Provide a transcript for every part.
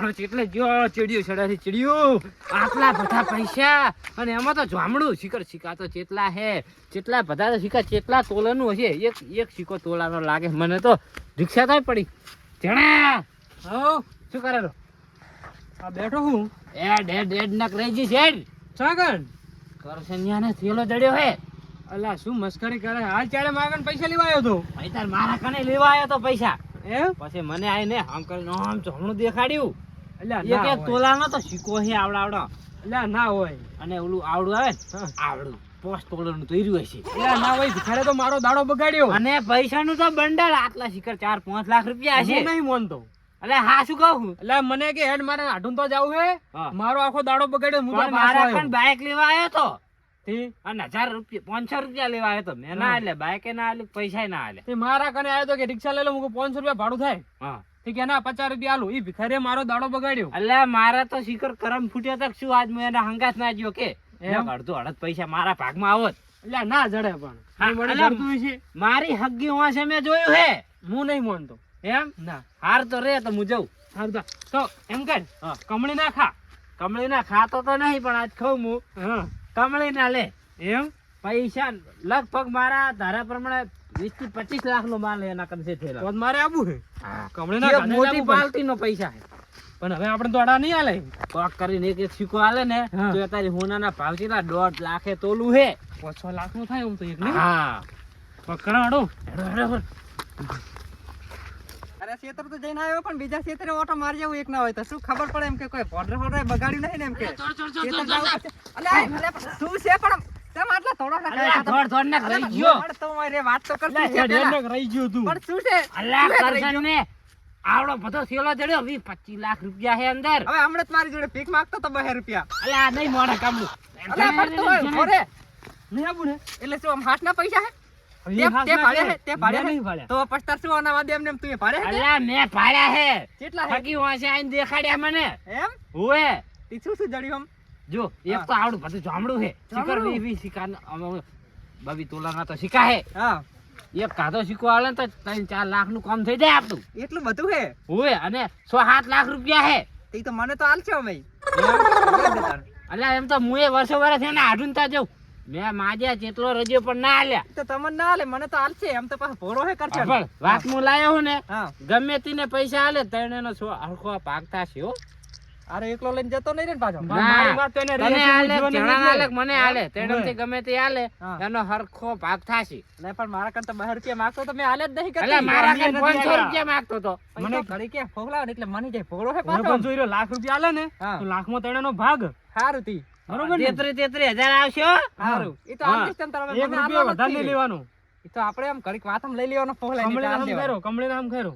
જાણો છો એટલે જો ચીડિયું છડાથી ચીડિયું આટલા બધા પૈસા અને એમાં તો જામડું સિક્કા તો ચેટલા હે ચેટલા બધા તો સિક્કા ચેટલા તોલાનું હશે એક સિક્કો તોલાનો લાગે મને તો રિક્ષા થાય પડી જણા હો શું કરે રો આ બેઠો હું ડેડ નક રહી છે સાગર કરસન્યાને થેલો જડ્યો હે અલા શું મસ્કરી કરે હાલ ચાલે માગન પૈસા લેવા આવ્યો તો તાર મારા કને લેવા આવ્યો તો પૈસા એમ પછી મને આઈને આમ કરીને આમ જમણું દેખાડ્યું અલ્યા એક એક તોલાનો તો સિક્કો હે આવડા અલ્યા ના હોય અને ઓલું આવડું આવે ને આવડું 5 તોલાનું તોર્યું હશે અલ્યા ના હોય ભિખારે તો મારો દાડો બગાડ્યો અને પૈસાનું તો બંડલ આટલા શિખર 4-5 લાખ રૂપિયા હશે હું નહીં માનતો એટલે હા શું કહું અલ્યા મને કે હેડ મારે આઢું તો જાવું હે હા. મારો આખો દાડો બગાડ્યો હું તો પણ મારા પાછો કણ આવ્યો. બાઇક લેવા આવ્યો તો તી? અને 1000 રૂપિયા 500 રૂપિયા લેવા આવ્યો તો મેં ના આલે બાઇકે ના આલે પૈસા ના આલે તે મારા કને આવ્યો તો કે રિક્ષા લઈ લો હું 500 રૂપિયા ભાડું થાય હા તે કે ના 50 રૂપિયા આલું ઈ ભિખારીએ મારો દાડો બગાડ્યો એટલે મારા તો શિખર કરમ ફૂટ્યો તો શું આજ મેં એના હંગાત ના જ્યો કે એમ? અડધો અડધ પૈસા મારા ભાગમાં આવત અલ્યા ના જડે પણ હા, મને અલ્યા, જડતું હશે. મારી હગ્ગી વાંસે મેં જોયું હે હું નહીં માનતો એમ ના હાર તો રે તો હું જઉં હારું તા. તો એમ કર હા. કમળી ના ખા કમળી ના ખાતો તો નહીં પણ આજ ખાઉં હું હા કમળી ના લે એમ પૈસા લગભગ મારા ધારા પ્રમાણે 20 થી 25 લાખ નો માલ એના કંસે થયેલા તો મારે આવું હે હા. કમળી ના જે ખાને મોટી આબુ પણ. પાલટી નો પૈસા હે પણ હવે આપણે દોડા નહીં આલે કોક કરીને એક એક સિક્કો આલે ને હા. તો તારી હોનાના ભાવ કેટલા 1.5 લાખે તોલું હે 5-6 લાખ નું થાય આમ તો એક ને હા પકડાડો હેડો, હેડો, હેડો. અરે ક્ષેત્ર તો જઈને આવ્યો પણ બીજા ક્ષેત્રે ઓટો મારી જવું એક ના હોય તો શું ખબર પડે એમ કે કોઈ બોર્ડર ફોર્ડર બગાડ્યું નહીં ને એમ કે ક્ષેત્ર જાવું પડશે. અલ્યા, શું છે પણ તેમ આટલા થોડો અલ્યા, ધોડ ને રહી ગયો તો મારે વાત તો કરતી અલ્યા, છે પહેલા. હેડ રહી ગયો તું પણ શું છે અલ્યા શું રહી કરજણ ને આવડો બધો થેલો જડ્યો 20-25 લાખ રૂપિયા હે અંદર હવે હમણાં જ મારી જોડે ભીખ માંગતો તો 2 રૂપિયા અલ્યા આ નહીં મોઢા કામનું અલ્યા, પણ તો હોય, ઘોડે. નહીં આવું ને એટલે શું આમ હાથના પૈસા હે હવે એ હાથ તે ના ભાડે કરે. હે, તે ભાડે મેં હે. નહીં ભાડ્યા. તો પછતાર શું આના વાદે એમને એમ તું એ ભાડે હે તે? અલ્યા મેં ભાડ્યા હે કેટલા હે થકી વાંસે આઈને દેખાડ્યા મને એમ ઓએ ઈ શું શું જડ્યું આમ જો એક તો આવડું બધું જામડું હે શિખર જામડું? 20 સિક્કા બબી તોલાના તો સિક્કા હે હા એક કાધો સિક્કો આલે ને તો 3-4 લાખ નું કામ થઈ જાય આપણું એટલું બધું હે ઓએ અને 6-7 લાખ રૂપિયા હે ઈ તો મને તો આલશે અમે અલ્યા એમ તો મુએ વર્ષો વર્ષ એને આઢું તા જઉં મેં માજ્યા ચેતલો રજ્યો પણ ના આલ્યા તો તમને ના આલે મને તો આલશે એમ તો પાછો ભોળો હે કરશે પણ વાત હું લાયો હું ને હા ગમે તેને પૈસા આલે તણેનો હરખો ભાગ થાશે હો અરે એકલો લઈને જતો નહીં રે ને પાછો ના. મારી વાત તો એને તને રહી આલે છે, જણા જીવન આલે મને આલે તેણેથી ગમે તે આલે હા. એનો હરખો ભાગ થાશે નહીં પણ મારા કરતા 2 રૂપિયા માંગતો તો મેં આલે જ નહીં અલ્યા મારા કઈ નથી 500 આલ્યા. રૂપિયા માંગતો તો મને ઘડી કે ફોગલાવ ને એટલે મને જે ભોળો હે મને પાછો પણ જોઈ રહ્યો, લાખ રૂપિયા આલે ને હા. તો લાખમાં ત્રણેયનો ભાગ હારું તી બરોબર ને 33,000 આવશે હો. હારું ઈ તો હા. આલતીસ તમ તારા એક મને રૂપિયો આલવાનો વધારે નહીં નથી. લેવાનો ઈ તો આપણે આમ ઘડીક વાતમ લઈ લેવાનો ફોગલા કમળીના હામ ખેરો, કમળીના હામ ખેરો.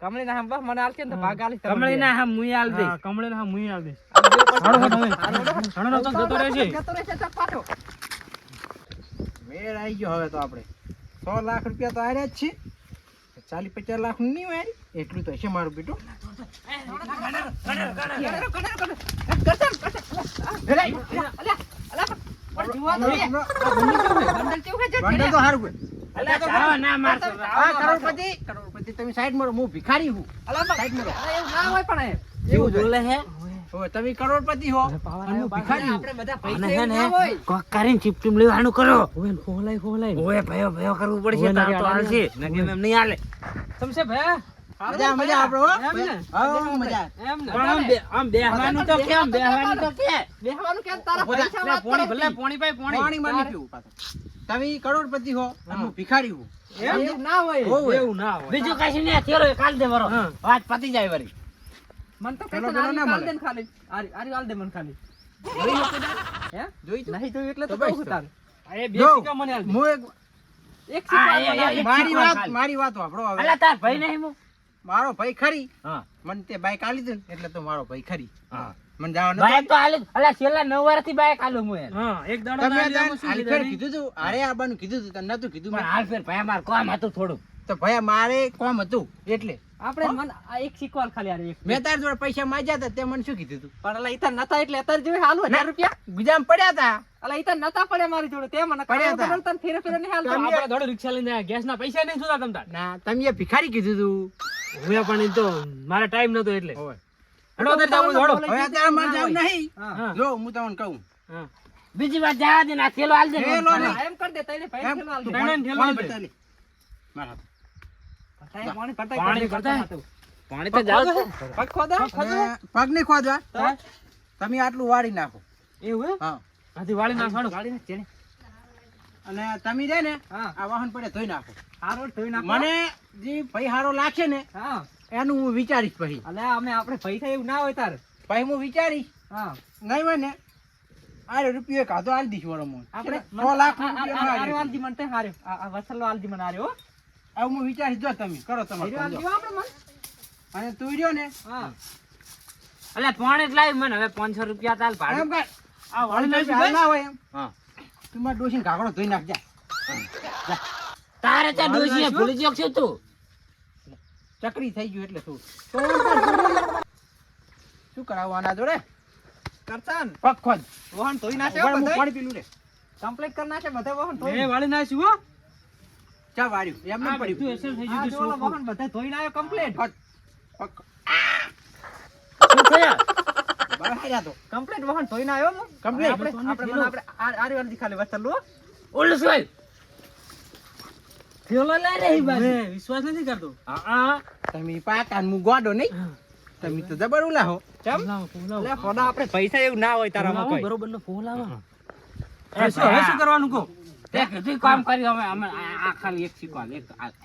કમળી ના બસ મને આલશે ને તો ભાગ આલીશ તમને. કમળીના હા મુઈ આલ દઈશ. હા, કમળીના હામ મુઈ આલ દઈશ. હારું, હાલો, હાલો, હારું, હવે. હારું. હાલો, તો જતો રહેશે. જતો રહેશે તો પાછો મેળ આવી ગયો હવે તો આપણે 100 લાખ રૂપિયા તો આર્યા જ છે 40-50 લાખ નું નહીં હોય એટલું તો હશે મારું બેટું બંડલ તો સારું કોઈ અલ્યા ચાલો ના મારતો. આ કરોડપતિ તમે સાઈડ માં હું ભિખારી હું સાઈડ માં એવું ના હોય પણ એવું બોલે હે હવે તમે કરોડપતિ હો અને હું ભિખારી હું આપણે બધા અને પૈસા હે એવું ને ના હોય કોક કરીને ચીપટીમ લેવાનું કરો ઓય, ફોલાય, ફોલાય. ઓય ભયો ભયો કરવું પડશે ઓય, તાર તો ના, હાલશે નકે એમ નહીં હાલે તમસે ભાઈ મજા મજા આપણો હો એમ ને? હા મજા એમ ને પણ આમ બેહવાનું તો કેમ બેહવાનું તો કે બેહવાનું કેમ તારા બધા- પૈસા લે, વાત પોણી કરો ભલે, તી. પોણી ભાઈ, પોણી. પાણી માં નહીં પીવું પાછું તમે કરોડપતિ હો અને હું ભિખારી હું એવું ના હોય હોવે. એવું ના હોય. બીજું કશું નહીં થેરો કાલ દે વરો હા. વાત પતી જાય વરી મન તો પેલો પૈસા પેલો ના ના મળે. દે ને ખાલી આરી આલ દે મને ખાલી જોઈ લો પેલા. હે જોઈ તો નહીં જોયું એટલે તો તો બસ કહું તો. તાર આ એ બે જો, સિક્કા મને આલ દે. હું એક એક આ, સિક્કા એ, મારી સિક્કો વાત ખાલી. મારી વાત વાપરો હવે અલ્યા તાર ભાઈ નહીં મુ મારો ભાઈ ખરી હા મને તે બાઈક આલી દે ને એટલે તો મારો ભાઈ ખરી હા મને જવાનું બાઈક તો હાલે અલ્યા છેલ્લા 9 વર્ષથી બાઈક હાલું હું એને. હા, એક દાડો તમે ના આલ્યા, તાન શું હાલ કીધું ફેર નહીં? કીધું તું અરે આબાનું કીધું તું તને નતું કીધું પણ મેં. હાલ ફેર ભાઈ અમાર કામ હતું થોડું તો ભાઈ મારે કોમ હતું એટલે આપણે મન આ એક સિક્કો આલ ખાલી આરી એક મેં તાર જોડે પૈસા માંગ્યા હતા તે મને શું કીધું તું પણ અલા ઈતા નતા એટલે અત્યારે જોઈ હાલ 1000 રૂપિયા બીજામાં પડ્યા હતા અલા ઈતા નતા પડ્યા મારી જોડે તે મને પડ્યા તા. તને ફેરે ફેરે નહીં તો હાલ આપણે દોડો રિક્ષા લઈને આયા. ગેસના પૈસા નહીં જોતા તમ તાર. ના તમે એ ભિખારી કીધું તું હવે પણ ઈ તો મારે ટાઈમ નતો એટલે હોય હેડો તે જાવું છે, હેડો. હવે અત્યારે મારે જાવું નહીં. હા. જો હું તમને કહું બીજી વાર જવા દે ને આ થેલો આલ દે થેલો નહીં. એમ કર દે તઈને ભાઈ એમ, થેલો આલ તું દે. ત્રણેયને પાણી ઠેલો ભરતા લે. મારા હાથ. તાઈ પાણી પાણી ભરતા ભરતા. હતું. પાણી તો જાવ છે. પગ ખોદા અને પગ નહીં ખોદવા. હા. તમે આટલું વાળી નાખો. એવું હે? હા. આથી વાળી નાખ, હેડો. ગાડીને ચેણે. અને તમે છે ને હા આ વાહન પડે ધોઈ નાખો. હારો ધોઈ નાખો. મને જે ભાઈ હારો લાગશે ને હા એનું હું વિચારીશ પછી. અલ્યા અમે આપણે પૈસા એવું ના હોય તાર. પછી હું વિચારીશ. હા નહીં હોય ને આરે રૂપિયો કાઢો આલી દઈશ વરમ હું. આપણે 100 લાખ રૂપિયાનો આરે આલી વાલજી મન તે હારે આ વસલો વાલજી મન હારે હો. હવે હું વિચારીશ. જો તમે કરો તમારે હીરો કામ જો. વાલજી આપણે મન. અને તું રહ્યો ને હા અલે પાણી જ લાવી મને હવે 500 રૂપિયા તાલ ભાડું. એમ કર. આ વાળી નાખી હાલ ભાઈ. ના હોય એમ હા. તું મારા ડોશીને કાગડો ધોઈ નાખજે. તારે ત્યાં ડોશીએ ભૂલી ગયો છે તું. ચકરી થઈ ગયું એટલે તું તો એમ કર, શું કરાવવાના જોડે કરતાન પગ ખોદ. વહન ધોઈ નાખે ઉભા રહે, હું બધે પાણી પીલું રે. કમ્પ્લીટ કરી નાખે બધે વહન એ ધોઈ. વાળી નાખ્યું હો. ચા વાળ્યું એમ આ નહીં બધું પડ્યું. અસર થઈ આ ગયું જો છે, ઓલો સોફું. વહન બધે ધોઈ નાખ્યો કમ્પ્લીટ. પગ પગ શું થયા? બરાબર હાલ્યા તો કમ્પ્લીટ વહન ધોઈ નાખ્યો હું. Complete? આપણે આપણે આરે વાલજી ખાલી વસલો. ઓલું શું? થેલો લઈ રહી બાજુ. મેં વિશ્વાસ નથી કરતો. હા. તમે પાકા હું ગોડો નહીં. તમે તો જબર ઉલા હો. ચમ ફોલાવો, ફોલાવો. અલ્યા ફોડા આપણે પૈસા એવું ના હોય તારામાં ફોલાવો, કોઈ. બરોબરનો ફોલાવો. એ હવે શું કરવાનું કહો? તે કીધું કામ કર્યું અમે આ ખાલી એક સિક્કો હાલ,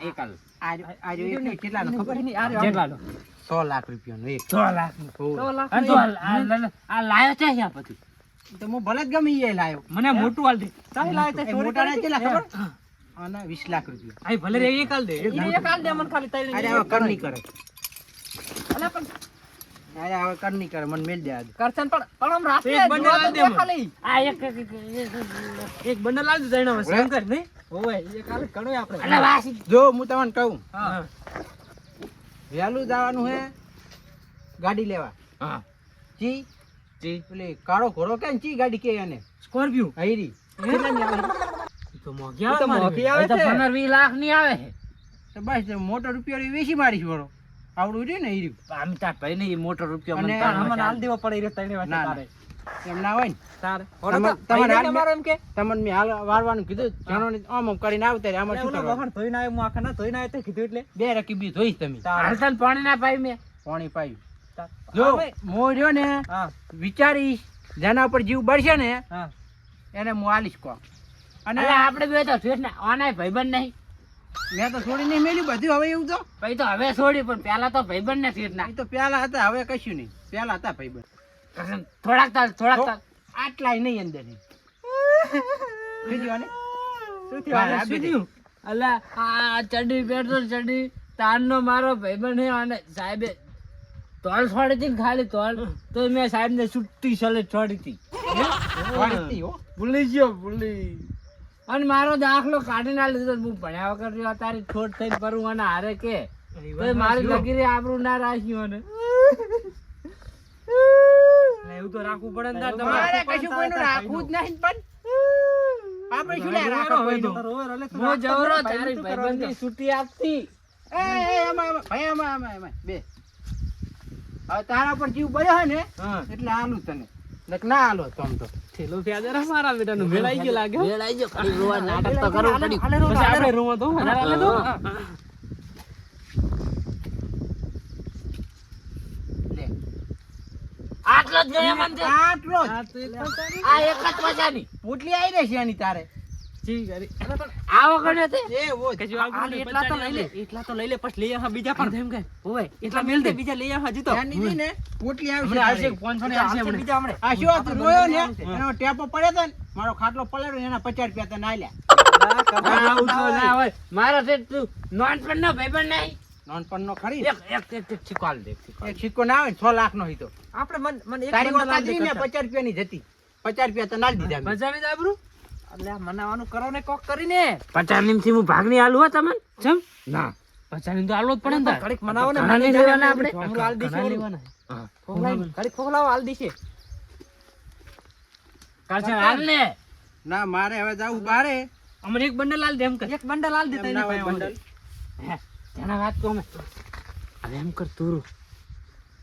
એક હાલ. આજો એક નહીં, કેટલાનો ખબર નહીં, આરે કેટલાનો? 100 લાખ રૂપિયાનો એક. 6 લાખ. હોવે. 100 લાખ અને જો આ લાયો છે અહીંયા પછી. તો હું ભલે જ ગમે એ લાયો. મને મોટું હાલ દે. તાઈ લાવે તે એ ચોરી મોટાના કરી. કેટલા ખબર? આના 20 લાખ રૂપિયા. આઈ ભલે રે એક હાલ દે. એક ઈને એક હાલ દે મને ખાલી તાઈ અરે હવે કર નહીં કરે. અલ્યા પણ અરે હવે કર નહીં કરે, મને મેલ દે આજ. કરશન પણ આમ રાતે એક બંને જોવા લાલ તો દે દે મને. ખાલી. આ એક એક બંડલ હાલ દે જઈને હવે શંકર નહીં. ઓય એ કાલે ઘણોય આપણે. અલા વાસી. જો હું તમને કહું હા વહેલું જવાનું હે ગાડી લેવા. હા. ચી જી. પેલી કાળો ઘોડો કે ચી ગાડી કે એને સ્કોર્પિયો. હૈરી કેટલાની આવે? ઈ તો મોંઘી ઈ આવે તો મારી મોંઘી ભાઈ. આવે હવે તો છે. 15-20 લાખ ની આવે છે. તો બસ તો મોટો રૂપિયો વેચી મારીશ વળો આવડું રહ્યું ને હૈરી. આમ તાર ભાઈ ને ઈ મોટો રૂપિયો મને અને તાર અમને ચાલે. હાલ દેવો પડે રે તઈને વાતે ના, તારે. એમ ના હોય ને. તારે તમારે- તમારે તમારે હાલ તમારે એમ કે તમને મેં હાલ વાળવાનું કીધું જણોને આમ આમ કરીને આવતા રહ્યા. આમાં શું ઓલો કરવાનું? વહણ ધોઈ નાખ્યો હું આખા ના ધોઈ નાખ્યો તે કીધું એટલે બે રકીબી ધોઈશ તમે. હાલ તને પાણી ના પાઈ મેં. પાણી પાયું. તાર- જો હા ભાઈ. મોં રહ્યો ને હા વિચારીશ જેના ઉપર જીવ બળશે ને હા એને હું આલીશ કો. અને અલા આપણે બે તો ઠેઠ ના ઓનાય ભાઈબંધ નહીં. મેં તો છોડી નહીં મેલ્યું બધું. હવે એવું તો પછી તો હવે છોડી પણ પેલા તો ભાઈબંધ ને ઠેઠ ના. એ તો પેલા હતા, હવે કશું નહીં. પેલા હતા ભાઈ થોડાક તાલ. આટલાય નહીં અંદર નહીં. શું થયું આને? શું હા, થયું આ શું બે થયું? અલા આ ચડી પેટ્રોલ ચડી તારનો મારો ભાઈબંધ હે અને સાહેબે તોલ છોડી હતી ને ખાલી તોલ તો મેં સાહેબ ને છુટ્ટી સલે છોડી હતી. વાળી હતી હો. ભૂલી ગયો ભૂલી. અને મારો દાખલો કાઢી ના લીધો હું ભણ્યા વગર રહ્યો તારી ઠોટ થઈને પરું અને હારે કે તો મારી લગીરે આબરૂ ના રાખ્યું અને એવું તો રાખવું પડે ને તાર મારે તમારે. કશું કોઈનું રાખવું જ નહીં પણ આપણે શું લે રાખો કોઈનું? હું જવરો તારી ભાઈબંધની છુટ્ટી આપતી. ભાઈ આમાં બે. હવે તારા પર જીવ બળ્યો હોય ને હા. એટલે આલું તને. નક ના આલો તમ તો. થેલો ફ્યાદર હે મારા બેટાનું. વેળાઈ ગયો લાગે હો. વેળાઈ ગયો ખાલી રોવા નાટક તો કરવું પડ્યું. પછી આપણે રોવા તો વધારે હાલે તો. લે. આટલો જ ગયો મને તે. આટલો જ. આ તો એક તો તારી. આ એક જ મજાની. પોટલી આવી રહેશે આની તારે. જી કરી. આ વગર નથી. એ વો જ. કશું આગળ હાલ નહીં, એટલા તો પચાડી લઈ લે હાલે. એટલા તો લઈ લે પછી લઈ આવા બીજા પણ એમ કે ઓય એટલા મેલ દે બીજા લઈ આવા હજી તો ત્યાંની રહી ને પોટલી આવશે હમણાં આવશે તારી. 500 ની આવશે આવશે હમણાં. બીજા હમણે આ શું હતું? રોયો ને આવશે. એનો ટેપો પડ્યો તો ને મારો ખાટલો પલળ્યો એના 50 રૂપિયા તને આલ્યા. આવું તો ના હોય. મારો તે તું નાનપણનો ભાઈબંધ નહીં. નાનપણનો ખરી એક સિક્કો આલ દે, એક સિક્કો આલ એક સિક્કો ના આવે ને 6 લાખ નો હતો. આપણે મને એક તારી બંડલ વાત આલ દે સાચી ને કરતા. 50 રૂપિયાની જ હતી. 50 રૂપિયા તને આલી દીધા મેં. મજાવી દે આબરૂ. અલ્યા મનાવાનું કરો ને કોક કરીને પચાસ હું ભાગની આલુ હો તમને. ચમ ના. 50 ની તો આલવો જ પડે ને તાર. ઘડીક મનાવો ને ઘણા નહીં લેવાના આપણે? હમણાં આલ દીશે ઘણા ઓલું. લેવાના. હા. ફોગલાઈ, ઘડીક ફોગલાવો આલ દીશે કાલસે હાલ ને. ના મારે હવે જાવું બારે. અમને એક બંડલ હાલ દે એમ કર. એક બંડલ આલ દે એમ તઈને ના હોય ભાઈ બંડલ. હે, તેના વાત કહું મેં. હવે એમ કર તું.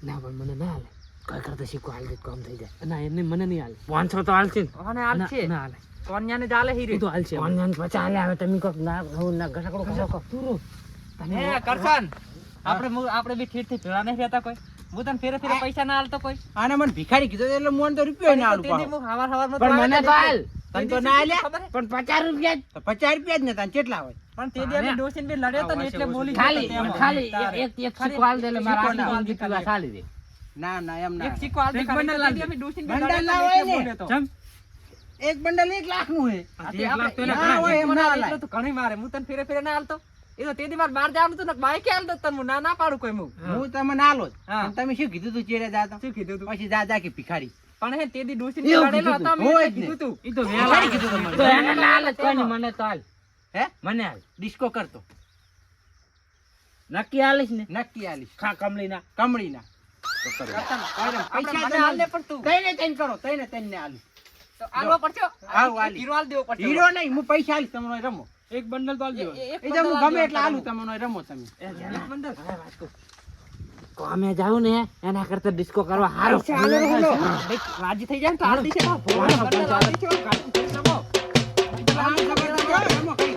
ના પણ મને ના હાલે. કઈ કરતા સિક્કો હાલ દે કામ થઈ જાય ના એમને મને નહીં હાલે 500 તો હાલશે ને અને હાલ છે ના હાલે કોન્યાને ચાલે હીરે તો હાલશે કોન્યાને 50 હાલે હવે તમે કોક ના ના ગસકડો કરો તું હે કરશન આપણે બી ઠીક ઠીક ભેળા નહીં રહેતા કોઈ હું તને ફેરે ફેરે પૈસા ના હાલતો કોઈ આને મને ભિખારી કીધો એટલે મોન તો રૂપિયો ના આલું તેથી હું હવાર પણ મને તો હાલ તને તો ના આલ્યા પણ 50 રૂપિયા જ. તો 50 રૂપિયા જ ને તને કેટલા હોય પણ તે દી અમે ડોસીને બી લડ્યો તો ને એટલે બોલી ખાલી જતો તેમ. ખાલી તારે. એક સિક્કો હાલ દે એટલે મારા સિક્કો ના આટલી જિંદગી પૂરા ખાલી દે ના ના એમ ના એક સિક્કો હાલ દે એક ખાલી બંડલ તો તે દી અમે ડોસીને બી બંડલ લડ્યો ના તો હોય એટલે ને. બોલ્યો તો. ચમ એક બંડલ 1 લાખ નું હે આ એક લાખ તો આપણે ના હોય, એમ ના હાલાય. એટલું તો ઘણી મારે હું તને ફેરે ફેરે ના હાલતો એ તો તે દી મારે બહાર જવાનું હતું ને બાઈકે હાલતો તને હું ના પાડું કોઈ હું હું તમને આલો જ હા. પણ તમે શું કીધું તું ચેડે જાતો શું કીધું તું પછી જા કે ભિખારી પણ હે તે દી ડોસીને એવું લડેલો કીધું હતો અમે હોય એટલે જ ને. કીધું તું ઈ તો ભિખારી વેલા કીધું તમને તો એને ના હાલે કોઈ નહીં, મને તો હાલ હે મને હાલ ડિસ્કો કરતો નક્કી હાલીશ ને નક્કી આલીશ ખા કમલીના કમળીના આપણે મને હાલ દે પણ તું તઈને તઈને કરો તઈને તઈને આલીશ તો આલવો પડશે આવ આલી. હીરો હાલ દેવો પડશે હીરો નહીં હું પૈસા આલીશ તમને રમો એક બંડલ તો આલજો એક એ તો હું બંડલ ગમે એટલે આલજો આલું તમને રમો તમે એક બંડલ કોમે જાઉં ને એના કરતા ડિસ્કો કરવા હારો ભાઈ રાજી થઈ જાય ને તો હાલ દીશે તો ભગવાન બંડલ હાલ દીશે ગાડી થઈ જમો હા, જબરદસ્ત રમો કઈ.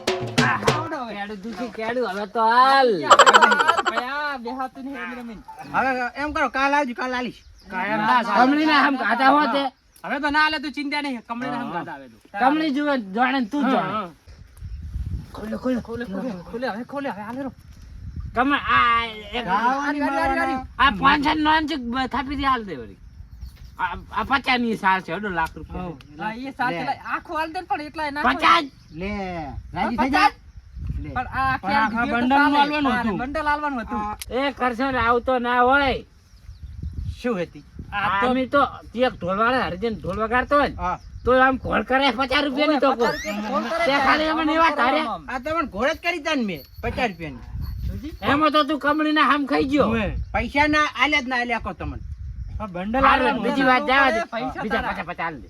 કેડું દુખી કેડું હવે તો હાલ ભયા બેહાતું નહીં રમી રમીને. હવે એમ કરો કાલ આવજો કાલ આલીશ કાયમ ના કમલીના હમ ખાતા હોતે હવે તો ના આલે તું ચિંતા નહીં કમળીને હમ ગાતા આવે તું કમલી જુએ જાણે ને તું જાણે હા. ખોલે ખોલે ખોલે ખોલે હવે હાલે રો કમ આ એક ગાવાની મારવાના. આ 500 નો અંચક થાપી દે હાલ દે વળી આ 50 ની સાલ છે 1.5 લાખ રૂપિયા હા એ સાથ લે. લાય આખો હાલ દે પણ એટલા ના 50 લે રાજી થઈ જા લે પણ આ પણ આખા બંડલનું હાલવાનું હતું. બંડલ હાલવાનું હતું એ કરશન આવતો ના હોય શું હતી આ તમે તો એક ઢોલવાળા હરજન ઢોલ વગાડતો હોય ને, હા તો આમ ખોળ કરે 50 રૂપિયાની તો કો. 50 રૂપિયાની ફોન કરે તે ખાલી એમાં એવા તારે આ તમને ઘોડે જ કરી તા ને મેં 50 રૂપિયાની એમાં તો તું કમળીના હામ ખાઈ ગયો ઓવે. પૈસા ના આલ્યા જ ના આલ્યા કો તમને આ બંડલ હારું, આલવાનું. બીજી વાત જવા દે પૈસા બીજા તારા. 50 હાલ દે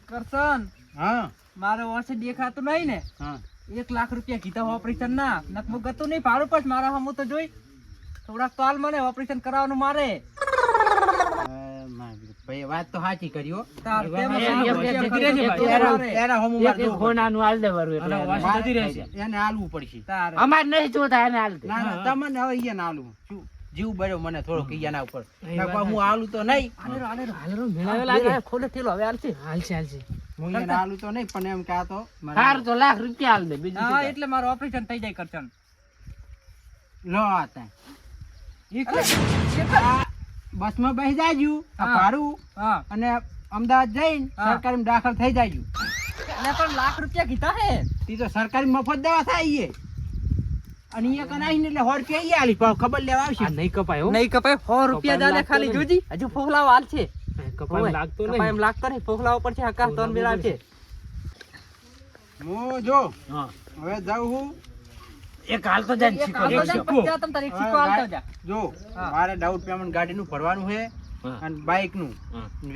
કરશન હા મારે વર્ષે દેખાતું નહીં ને હા 1 લાખ રૂપિયા કીધા ઓપરેશન ના નકમું ગતું નહીં ભાડું પણ મારા હમું તો જોઈ થોડાક તો હાલ મને ઓપરેશન કરાવવાનું મારે ભાઈ વાત તો સાચી કર્યો તાર તેમ એક- સારું એક- પૈસા એક- કરી એક- દેજે એક- ભાઈ. એના હોમું એક મારે એક જોવું ખોનાનું હાલ દે વરું એટલે અને વાસી જતી રહેશે. પડશે. એને હાલવું પડશે તારે. અમાર નહીં જોતા એને હાલ દે ના ના તમને હવે ઈયા ના હાલવું શું જીવ બળ્યો મને થોડોક ઈયાના ઉપર નકર હું હાલું તો નહીં હાલે રો, હાલે રો. હાલ રો મેળાવે લાગે ખોલે થેલો હવે હાલશે હાલશે હું ઈયાના હાલું તો નહીં પણ એમ કે આ તો મારે હાર તો લાખ રૂપિયા હાલ દે બીજું હા શું કરે? એટલે મારું ઓપરેશન થઈ જાય કરશન લો આ તાય. ઈ આ બસમાં બેસી જાજુ આ હા. ભાડું હા અને અમદાવાદ જઈને હા. સરકારીમાં દાખલ થઈ જાજુ એટલે પણ લાખ રૂપિયા કીધા હે તી તો સરકારી મફત દવા થાય ઈ. અને અહીંયા કને આવીને એટલે 100 રૂપિયા ઈ આલી પણ ખબર લેવા આવશે આ નહીં કપાય હો નહીં કપાય 100 રૂપિયા જાલે લાગતો ખાલી નહીં. જોજી હજુ ફોફલાવ હાલ છે કપાય લાગતો કપાય નહીં એમ લાગતો નહીં ફોફલાવ ઉપર છે આકાશ તન મેળા છે હું જો હા હવે જાઉં હું એક હાલ તો જાય એક શીખો હાલતો જા, શીખો. પછી જા તમ તારે એક સિક્કો હાલતો જા જો હા. મારે ડાઉન પેમેન્ટ ગાડીનું ભરવાનું છે હા. અને બાઇક નું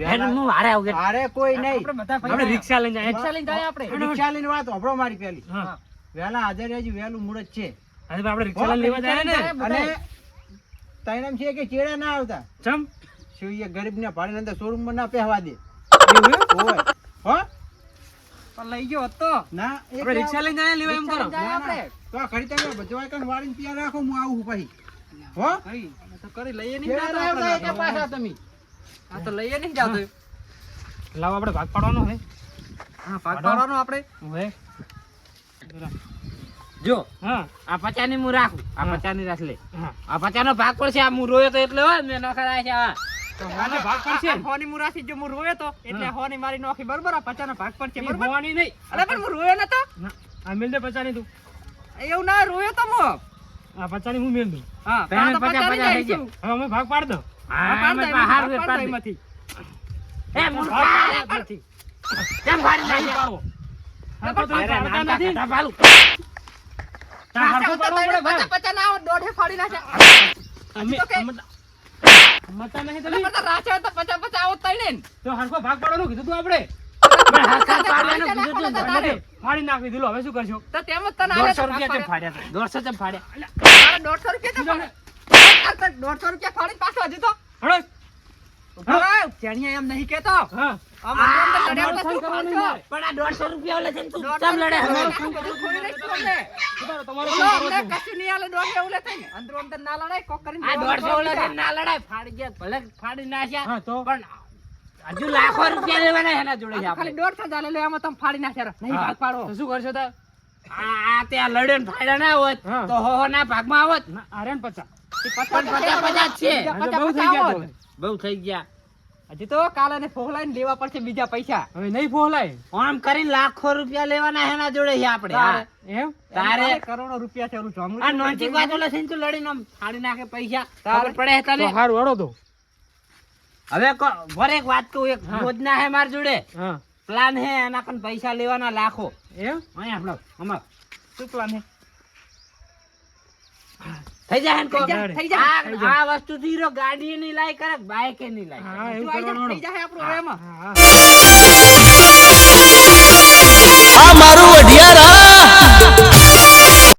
એને હું હારે આવું કે અરે કોઈ નહીં આપણે બધા આપણે ભાઈ રિક્ષા લઈને જાય રિક્ષા લઈને જાય આપણે રિક્ષા લઈને વાત હોભળો મારી પેલી હા વહેલા હાજર રહેજો વહેલું મુહૂર્ત છે આજે આપણે રિક્ષા લઈને લેવા જાય ને અને તાઈનામ છે કે ચેડા ના આવતા ચમ શું એ ગરીબને ભાડે અંદર શોરૂમ માં ના પહેવા દે ઓય હો પણ લઈ ગયો હતો ના એક આપણે રિક્ષા લઈને જાય લેવા એમ કરો રિક્ષા લઈને જાય આપણે તો આ ખરી તમે બધું કણ વાળીને ત્યાં રાખો હું આવું પછી હો ભાઈ, આ તો કરી લઈએ નહીં ચેડા જાતો ના આવતા આપણે. એટલે પાછા તમે આ તો લઈએ નહીં જાતો લાવો આપણે ભાગ પાડવાનો હે હા ભાગ પાડવાનો આપણે ઓવે. જો હા આ 50 ની હું રાખું આ હા. 50 ની રાખ લે હા આ 50 નો ભાગ પડશે આ હું રોયો તો એટલે હોય મેં નોખા છે આ આને ભાગ પડશે આ હોની મુરાસી જો હું રોયો તો એટલે હોની મારી નોખી બરોબર આ 50 નો ભાગ પડશે એ બરોબર ભવાની નહીં અરે પણ હું રોયો નતો ના, આ મેલ દે 50 ની તું એવું ના રોયો તો હું આ 50 ની હું મેલ દઉં હા પહેલા તો 50 50 ની થઈ જઈશું. હવે અમે ભાગ પાડ દો હા પાડ દે, એમાં હારું પાડ પાડ દે દે. એમાંથી. એ મૂર્ખા નથી કેમ ગાડી નાખે પાડવો હા તો તમે અરે પાડતા નાનકા નથી કાઢા પાલું. તાર હરખો પાડવો પડે ભાઈ 50 ના આવે, દોઢે ફાડી નાખે અમે તો કે- મતા નહીં એટલે તમે બધા રાચે હોય તો 50 આવો તઈને ને. તો હરખો ભાગ પાડવાનું કીધું તું આપણે પણ હકાર પાડવાનું કીધું તું ને. તારે. ફાડી નાખી દીધું, હવે શું કરશો? તો તેમ જ તને આલે 150 તો રૂપિયા કેમ પાડે. ફાડ્યા તા? 150 કેમ ફાડ્યા? તારે 150 રૂપિયા તો પડે. આ તો 150 રૂપિયા ફાડીને પાછો હજી તો. હળો. ઉભા રહો. ચણિયા એમ નહીં કહેતો. હા. આમ અંદર તો લડ્યા મારું તો શું ફોન કરવાનું ફાડશો? મારે. પણ આ 150 રૂપિયા ઓલે છે ને તું 150 ચમ લડે હવે? રૂપિયા બધું ખોઈ નાખ્યું અમને. ઉતારો, તમારો બોલો, ફોન કરો અમને છો. કશું નહીં આલે, 150 ઓલે થઈને. અંદરો અંદર ના લડાય, કોક કરીને આ દેવાનું 150 ઓલે બીજા. છે ને ના લડાય, ફાડી ગયા, ભલે ફાડી નાખ્યા. હા, તો? પણ હજુ લાખો રૂપિયા લેવાના એના જોડે છે આ તો ખાલી આપણે. 150 જ આલે, લે આમાં તમે ફાડી નાખ્યા. નહીં હા. ભાગ પાડો. તો શું કરશો તાર? આ ત્યાં લડ્યો ને ફાડ્યા ના હોત હા. તો હો ના ભાગમાં આવત. ના, આર્યન 50. પણ 50 છે. બીજા હા, તો 50 બહુ થઈ ગયા આવત. તો. બહુ થઈ ગયા. હજી તો કાલે ને ફોહલાઈને લેવા પડશે બીજા પૈસા. હવે નહીં ફોલાય. આમ કરીને લાખો રૂપિયા લેવાના એના જોડે છે આપણે. તારે. હા. એમ? તારે કરોડો રૂપિયા છે ઓલું જોમલું આ નોંચી વાત ઓલે છે ને તું લડીને આમ ફાડી નાખે પૈસા. તારે. ખબર પડે તો તને? હારું, હળો તો. હવે ભરે એક વાત કહું, એક હા. યોજના હે મારી જોડે, હા. પ્લાન હે, એના કન પૈસા લેવાના લાખો. એમ? અહીંયા આપણો અમાર શું પ્લાન હે? થઈ જાય ને કહો? થઈ જાય, થઈ જાય. આ વસ્તુ થી હીરો ગાડી નહીં લાય કરે, બાઈક નહીં લાય કરે. હા, એવું તું આઈ જા, કરવાનું. થઈ જાય આપણું હવે એમાં. હા, હા.